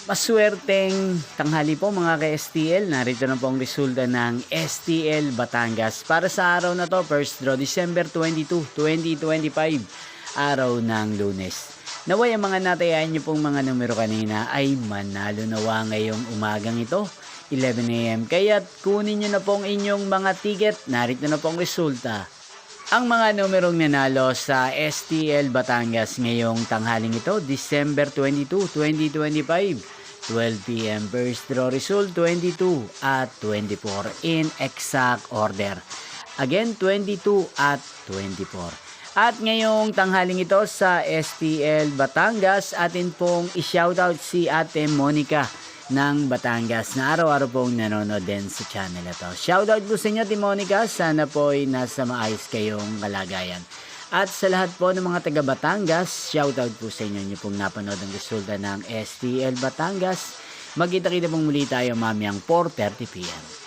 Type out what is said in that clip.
Maswerteng tanghali po mga ka-STL. Narito na po ang resulta ng STL Batangas. Para sa araw na to, first draw December 22, 2025, araw ng Lunes. Naway ang mga natayahan niyo pong mga numero kanina ay manalo nawa ngayong umagang ito, 11 AM. Kaya't kunin niyo na po ang inyong mga ticket. Narito na po ang resulta. Ang mga numerong nanalo sa STL Batangas ngayong tanghaling ito, December 22, 2025, 12 PM. First draw result, 22 at 24 in exact order. Again, 22 at 24. At ngayong tanghaling ito sa STL Batangas, atin pong i-shoutout si Ate Monica ng Batangas na araw-araw pong nanonood din sa channel na to. Shoutout po sa inyo, Ate Monica. Sana po ay nasa maayos kayong kalagayan. At sa lahat po ng mga taga Batangas, shoutout po sa inyo pong napanood ang resulta ng STL Batangas. Magkita-kita pong muli tayo mamayang 4:30 PM.